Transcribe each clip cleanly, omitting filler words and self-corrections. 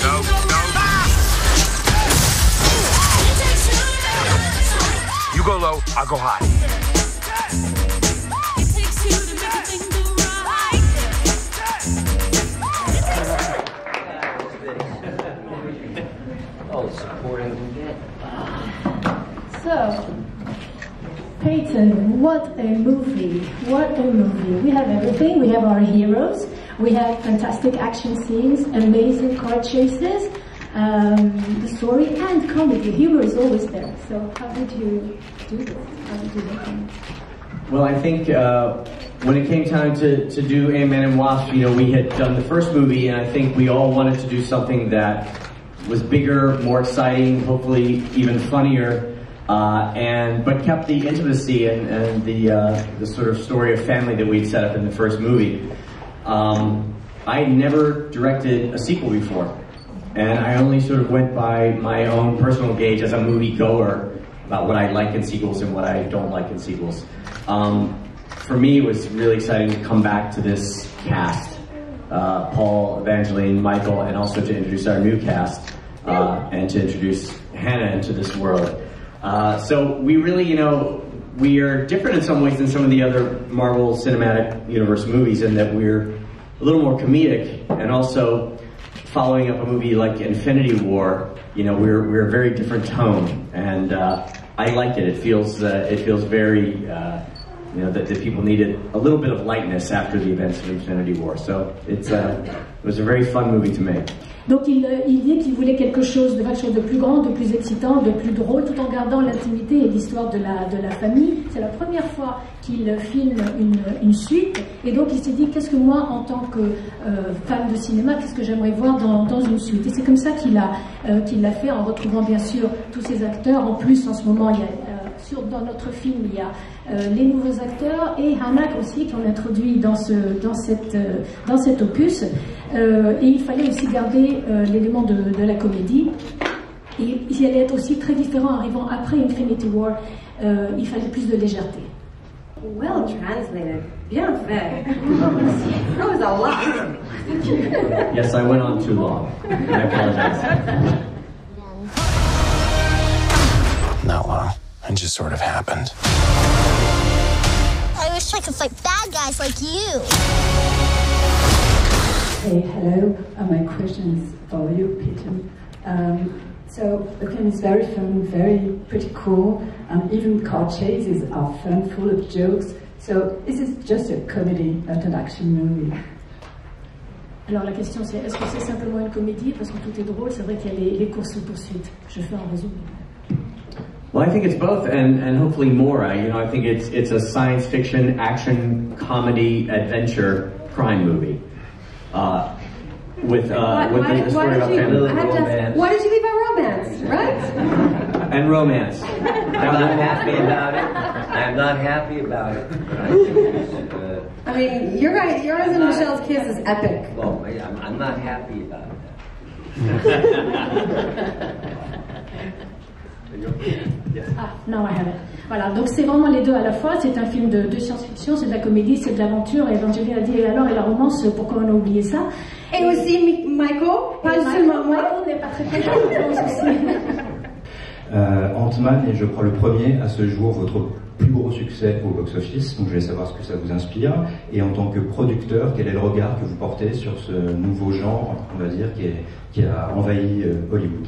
No. You go low, I'll go high. Oh, supporting Guêpe. So, Peyton, what a movie. What a movie. We have everything. We have our heroes. We have fantastic action scenes, amazing car chases, the story and comedy. Humor is always there. So how did you do this? How did you make it? Well, I think when it came time to do Ant-Man and Wasp, you know, we had done the first movie, and I think we all wanted to do something that was bigger, more exciting, hopefully even funnier, but kept the intimacy and the sort of story of family that we'd set up in the first movie. I had never directed a sequel before, and I only sort of went by my own personal gauge as a movie goer about what I like in sequels and what I don't like in sequels. For me, it was really exciting to come back to this cast, Paul, Evangeline, Michael, and also to introduce our new cast, and to introduce Hannah into this world. So we really, you know, we are different in some ways than some of the other Marvel Cinematic Universe movies in that we're a little more comedic, and also following up a movie like Infinity War, you know, we're a very different tone, and I like it. It feels very, you know, that people needed a little bit of lightness after the events of Infinity War. So it was a very fun movie to make. Donc il dit qu'il voulait quelque chose de plus grand, de plus excitant, de plus drôle, tout en gardant l'intimité et l'histoire de la famille. C'est la première fois qu'il filme une suite, et donc il s'est dit qu'est-ce que moi, en tant que fan de cinéma, qu'est-ce que j'aimerais voir dans une suite. Et c'est comme ça qu'il l'a fait, en retrouvant bien sûr tous ces acteurs. En plus, en ce moment, il y a dans notre film, il y a les nouveaux acteurs et Hannah aussi qu'on introduit dans cet opus. Et il fallait aussi garder l'élément de la comédie. Et il allait être aussi très différent arrivant après Infinity War. Il fallait plus de légèreté. Well translated. Bien fait. That was a lot. Thank you. Yes, I went on too long. I apologize. Not long. It just sort of happened. I wish I could fight bad guys like you. Hey, hello. My question is for you, Peter. So the film is very fun, pretty cool. Even car chases are fun, full of jokes. So is it just a comedy, not an action movie? Alors la question c'est, est-ce que c'est simplement une comédie? Parce que tout est drôle, c'est vrai qu'il y a les courses-poursuites. Je fais un résumé. Well, I think it's both, and hopefully more. I think it's a science fiction, action, comedy, adventure, crime movie. With the story about family. Why did you leave out romance, right? And romance. I'm not happy about it. I'm not happy about it. I mean, yours and Michelle's kiss is epic. Well, I'm not happy about it. Ah, non, I have it. Voilà, donc c'est vraiment les deux à la fois. C'est un film de science-fiction, c'est de la comédie, c'est de l'aventure. Et Evangeline a dit, et alors, et la romance, pourquoi on a oublié ça? Et aussi Michael, pas seulement moi. Michael n'est pas très content aussi. Ant-Man est, je crois, le premier à ce jour votre plus gros succès au box-office. Donc je voulais savoir ce que ça vous inspire. Et en tant que producteur, quel est le regard que vous portez sur ce nouveau genre, on va dire, qui a envahi Hollywood?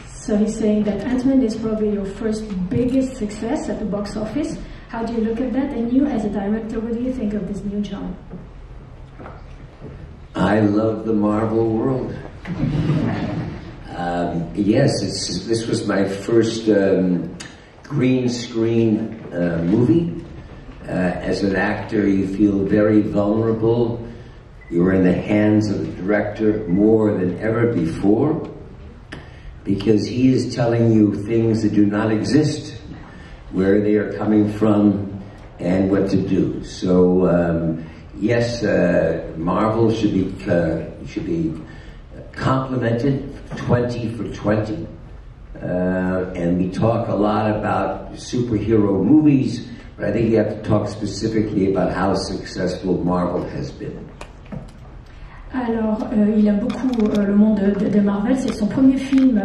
So he's saying that Ant-Man is probably your first biggest success at the box office. How do you look at that? And you, as a director, what do you think of this new genre? I love the Marvel world. Yes, this was my first green screen movie. As an actor, you feel very vulnerable. You're in the hands of the director more than ever before, because he is telling you things that do not exist, where they are coming from, and what to do. So, yes, Marvel should be complimented 20 for 20. And we talk a lot about superhero movies, but I think you have to talk specifically about how successful Marvel has been. Alors, il aime beaucoup le monde de Marvel. C'est son premier film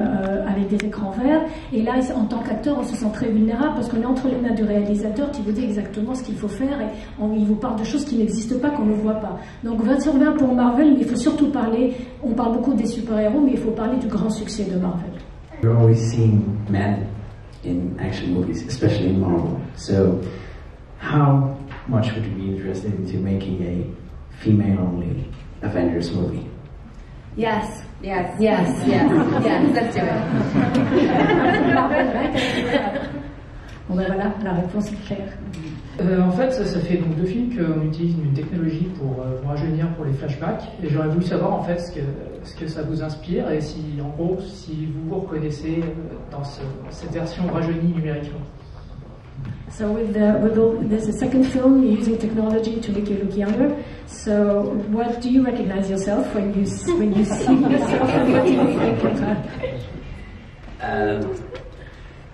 avec des écrans verts. Et là, en tant qu'acteur, on se sent très vulnérable parce qu'on est entre les mains du réalisateur qui vous dit exactement ce qu'il faut faire et il vous parle de choses qui n'existent pas, qu'on ne voit pas. Donc 20 sur 20 pour Marvel, mais il faut surtout parler, on parle beaucoup des super-héros, mais il faut parler du grand succès de Marvel. You're always seeing men in action movies, especially in Marvel. So, how much would you be interested into making a female-only Avengers movie? Yes, yes, yes, yes, yes, let's do it. Bon ben voilà, la réponse est claire. En fait, ça fait donc 2 films qu'on utilise une technologie pour rajeunir pour les flashbacks. Et j'aurais voulu savoir en fait ce que ça vous inspire et si, en gros, si vous vous reconnaissez dans cette version rajeunie numériquement. So there's a second film using technology to make you look younger. So what do you recognize yourself when you see yourself? What do you think of that?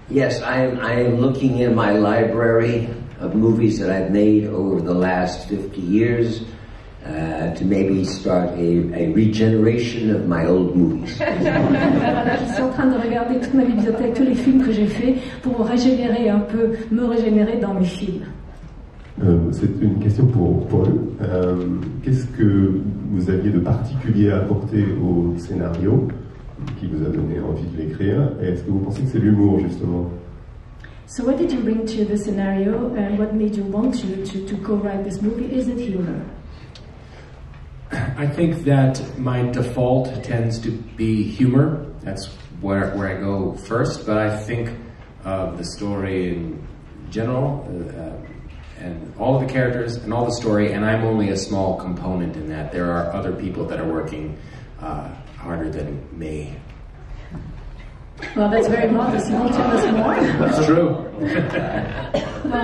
Yes, I am looking in my library of movies that I've made over the last 50 years to maybe start a regeneration of my old movies. Voilà, je suis en train de regarder toute ma bibliothèque, tous les films que j'ai faits pour me régénérer dans mes films. C'est une question pour Paul. Qu'est-ce que vous aviez de particulier à apporter au scénario qui vous a donné envie de l'écrire? Et est-ce que vous pensez que c'est l'humour, justement? So what did you bring to the scenario and what made you want to co-write this movie? Is it humor? I think that my default tends to be humor. That's where I go first, but I think of the story in general and all of the characters and all the story, and I'm only a small component in that. There are other people that are working harder than me. Well, that's very modest. You won't tell us more. That's true.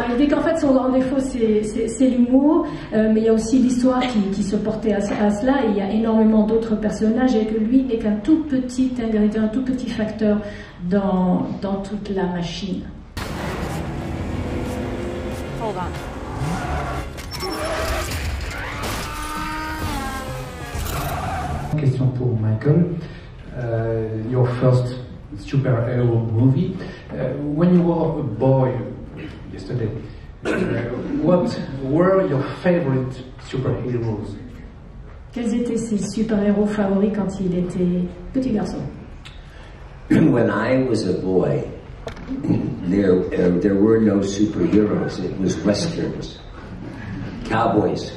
Il dit qu'en fait son grand défaut c'est l'humour, mais il y a aussi l'histoire qui se portait à cela, et il y a énormément d'autres personnages et que lui n'est qu'un tout petit ingrédient, un tout petit facteur dans toute la machine. Hold on. Question pour Michael. Your first superhero movie. When you were a boy yesterday, what were your favorite superheroes? Quels étaient ses super-héros favoris quand il était petit garçon? When I was a boy, there were no superheroes. It was westerns, cowboys,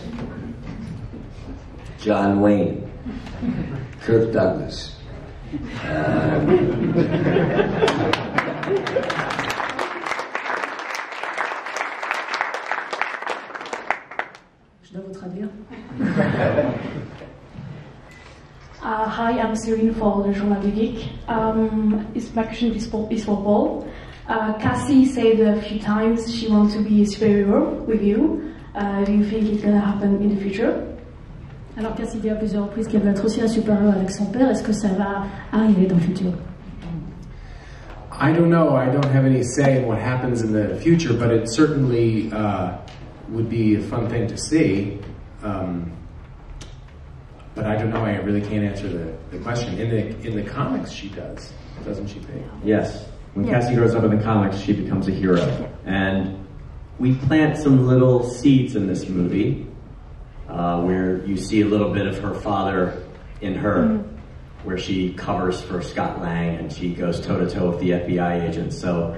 John Wayne, Kirk Douglas. Je dois vous traduire. Hi, I'm Cyril for le journal de Geek. My question is for Paul. Cassie said a few times she wants to be a superhero with you. Do you think it's going to happen in the future? Alors Cassie dit à plusieurs reprises qu'elle veut être aussi un super-héros avec son père. Est-ce que ça va arriver dans le futur? I don't know. I don't have any say in what happens in the future, but it certainly would be a fun thing to see. But I don't know. I really can't answer the question. In the comics, she does, doesn't she? Think? Yes. When Cassie grows up in the comics, she becomes a hero, and we plant some little seeds in this movie. Where you see a little bit of her father in her, where she covers for Scott Lang and she goes toe-to-toe with the FBI agent. So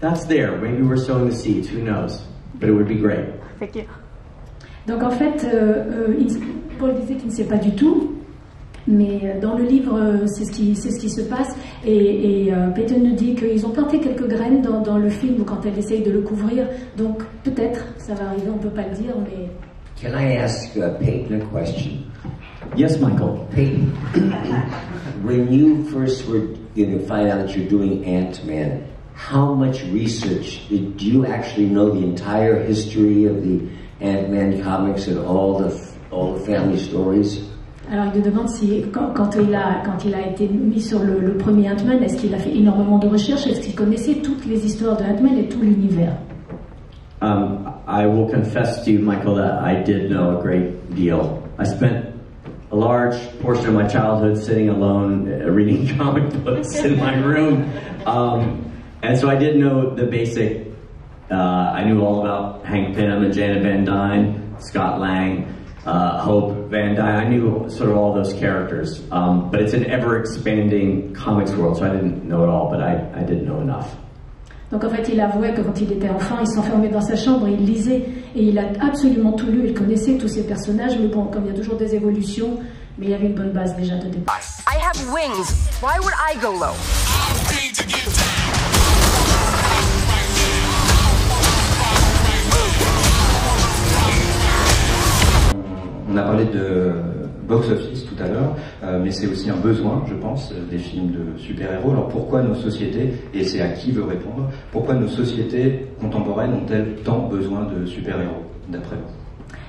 that's there. Maybe we're sowing the seeds, who knows? But it would be great. Thank you. Donc en fait, Paul disait qu'il ne sait pas du tout, mais dans le livre, c'est ce qui se passe. Et Peyton nous dit qu'ils ont planté quelques graines dans le film quand elle essaye de le couvrir. Donc peut-être, ça va arriver, on ne peut pas le dire, mais... Can I ask Peyton a question? Yes, Michael. Peyton, when you first were going to find out that you're doing Ant-Man, how much research did you actually know the entire history of the Ant-Man comics and all the family stories? Alors il me demande si quand il a été mis sur le premier Ant-Man, est-ce qu'il a fait énormément de recherches, est-ce qu'il connaissait toutes les histoires de Ant-Man et tout l'univers? I will confess to you, Michael, that I did know a great deal. I spent a large portion of my childhood sitting alone reading comic books in my room. And so I did know the basic, I knew all about Hank Pym and Janet Van Dyne, Scott Lang, Hope Van Dyne. I knew sort of all those characters. But it's an ever-expanding comics world, so I didn't know it all, but I did know enough. Donc en fait, il avouait que quand il était enfant, il s'enfermait dans sa chambre et il lisait. Et il a absolument tout lu, il connaissait tous ces personnages, mais bon, comme il y a toujours des évolutions, mais il y avait une bonne base déjà de départ. I have wings. Why would I go low? On a parlé de box-office tout à l'heure, mais c'est aussi un besoin, je pense, des films de super-héros. Alors pourquoi nos sociétés, et c'est à qui veut répondre, pourquoi nos sociétés contemporaines ont-elles tant besoin de super-héros, d'après vous?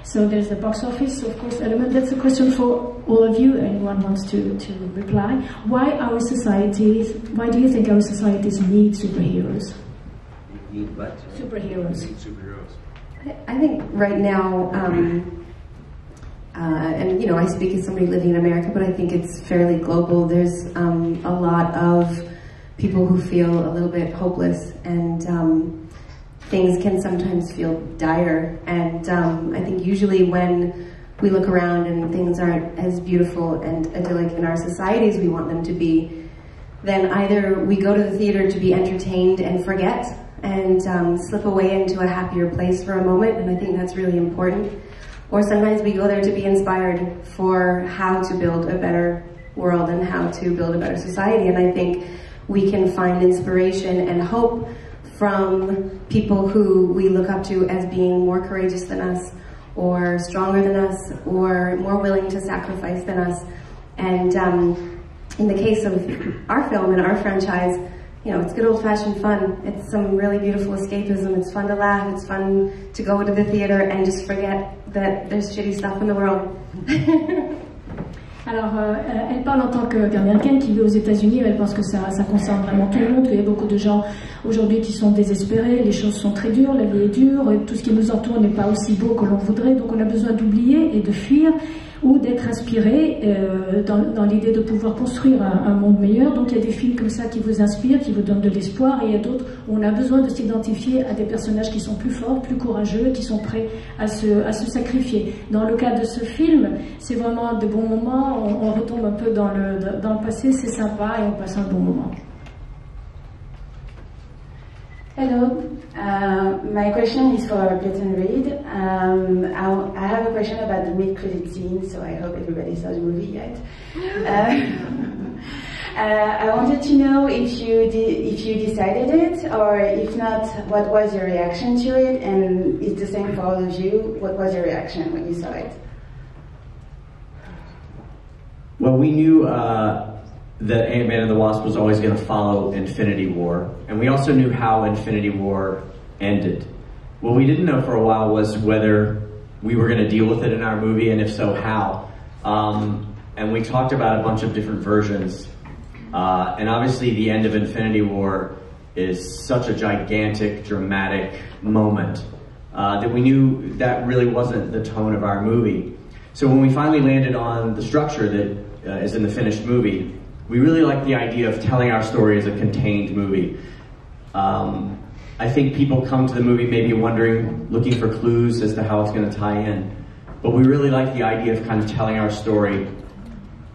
So there's the box office, of course, element. That's a question for all of you. Anyone wants to reply? Why do you think our societies need superheroes? Need what? Superheroes. I think right now, and you know, I speak as somebody living in America, but I think it's fairly global. There's a lot of people who feel a little bit hopeless, and things can sometimes feel dire. And I think usually when we look around and things aren't as beautiful and idyllic in our society as we want them to be, then either we go to the theater to be entertained and forget and slip away into a happier place for a moment, and I think that's really important. Or sometimes we go there to be inspired for how to build a better world and how to build a better society. And I think we can find inspiration and hope from people who we look up to as being more courageous than us, or stronger than us, or more willing to sacrifice than us. And in the case of our film and our franchise, you know, it's good old-fashioned fun. It's some really beautiful escapism. It's fun to laugh. It's fun to go to the theater and just forget that there's shitty stuff in the world. Alors, elle parle en tant qu'américaine qui vit aux États-Unis. Elle pense que ça concerne vraiment tout le monde. Il y a beaucoup de gens aujourd'hui qui sont désespérés. Les choses sont très dures, la vie est dure. Et tout ce qui nous entoure n'est pas aussi beau que l'on voudrait. Donc, on a besoin d'oublier et de fuir, ou d'être inspiré dans l'idée de pouvoir construire un monde meilleur. Donc il y a des films comme ça qui vous inspirent, qui vous donnent de l'espoir, et il y a d'autres où on a besoin de s'identifier à des personnages qui sont plus forts, plus courageux, qui sont prêts à se sacrifier. Dans le cas de ce film, c'est vraiment de bons moments, on retombe un peu dans le passé, c'est sympa et on passe un bon moment. Hello, my question is for Peyton Reed. I have a question about the mid-credit scene, so I hope everybody saw the movie yet. I wanted to know if you decided it, or if not, what was your reaction to it, and it's the same for all of you. What was your reaction when you saw it? Well, we knew that Ant-Man and the Wasp was always going to follow Infinity War, and we also knew how Infinity War ended. What we didn't know for a while was whether we were going to deal with it in our movie, and if so, how. And we talked about a bunch of different versions, and obviously the end of Infinity War is such a gigantic, dramatic moment that we knew that really wasn't the tone of our movie. So when we finally landed on the structure that is in the finished movie, we really like the idea of telling our story as a contained movie. I think people come to the movie maybe wondering, looking for clues as to how it's going to tie in. But we really like the idea of kind of telling our story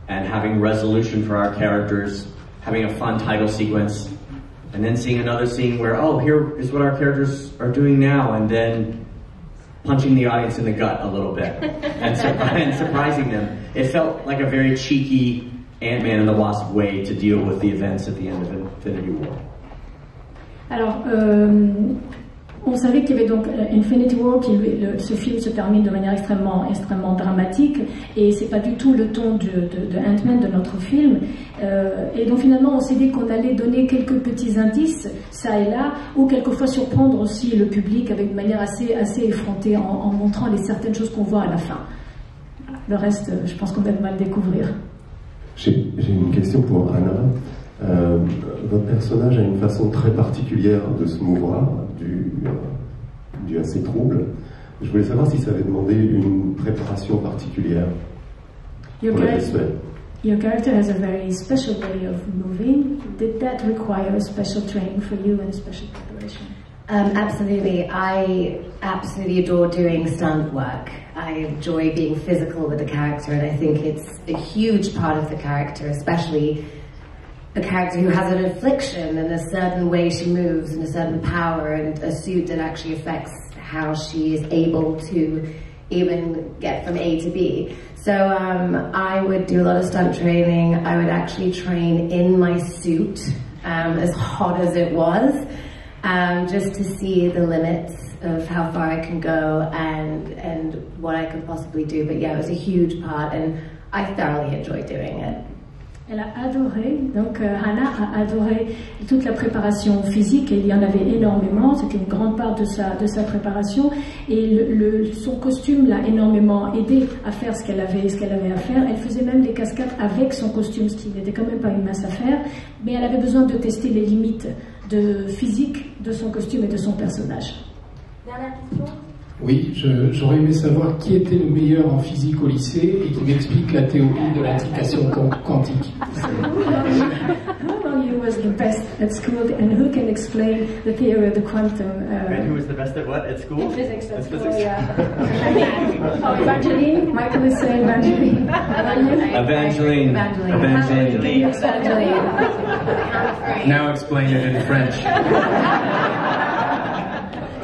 and having resolution for our characters, having a fun title sequence, and then seeing another scene where, oh, here is what our characters are doing now, and then punching the audience in the gut a little bit and surprising them. It felt like a very cheeky Ant-Man and the Wasp way to deal with the events at the end of Infinity War. Alors, on savait qu'il y avait donc Infinity War, ce film se termine de manière extrêmement dramatique, et c'est pas du tout le ton de Ant-Man, de notre film. Et donc finalement, on s'est dit qu'on allait donner quelques petits indices, ça et là, ou quelquefois surprendre aussi le public avec une manière assez effrontée en montrant certaines choses qu'on voit à la fin. Le reste, je pense qu'on va mal découvrir. J'ai une question pour Anna. Votre personnage a une façon très particulière de se mouvoir, dû à ses troubles. Je voulais savoir si ça avait demandé une préparation particulière. Your character has a very special way of moving. Did that require a special training for you and a special preparation? Absolutely. I absolutely adore doing stunt work. I enjoy being physical with the character, and I think it's a huge part of the character, especially a character who has an affliction and a certain way she moves and a certain power and a suit that actually affects how she is able to even get from A to B. So I would do a lot of stunt training. I would actually train in my suit, as hot as it was, just to see the limits of how far I can go and what I could possibly do. But yeah, it was a huge part, and I thoroughly enjoyed doing it. Elle a adoré, donc Hannah a adoré toute la préparation physique, et il y en avait énormément, c'était une grande part de sa préparation, et son costume l'a énormément aidé à faire ce qu'elle avait à faire. Elle faisait même des cascades avec son costume, ce qui n'était quand même pas une mince affaire, mais elle avait besoin de tester les limites physique de son costume et de son personnage. Dernière question. Oui, j'aurais aimé savoir qui était le meilleur en physique au lycée et qui m'explique la théorie de l'intrication quantique. Who among you was the best at school and who can explain the theory of the quantum? And who was the best at what at school? In physics at school, yeah. Oh, Evangeline? Michael is saying Evangeline. Evangeline. Now explain it in French.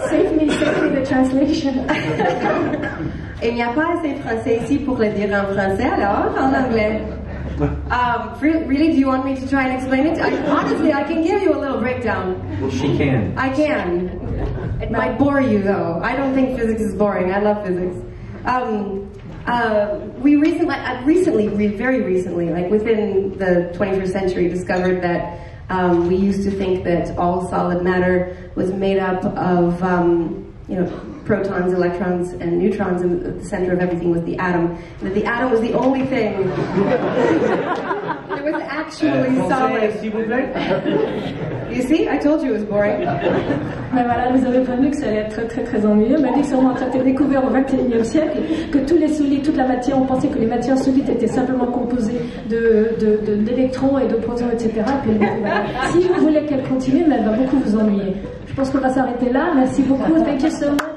Save me the translation. Il n'y a pas assez de français ici pour le dire en français, alors en anglais. Really, do you want me to try and explain it? Honestly, I can give you a little breakdown. She can. I can. It might bore you, though. I don't think physics is boring. I love physics. We very recently, like within the 21st century, discovered that we used to think that all solid matter was made up of, protons, electrons, and neutrons, and the center of everything was the atom. And that the atom was the only thing that was actually solid. You see, I told you it was boring. Mais voilà, nous avez prévenu que ça allait être très très ennuyeux. Mais sûrement ça a été découvert au XXIe siècle, que tous les solides, toute la matière, on pensait que les matières solides étaient simplement composées d'électrons et de protons, etc. Puis, voilà. Si vous voulez qu'elle continue, mais elle va beaucoup vous ennuyer. Je pense qu'on va s'arrêter là. Merci beaucoup. Thank you so much.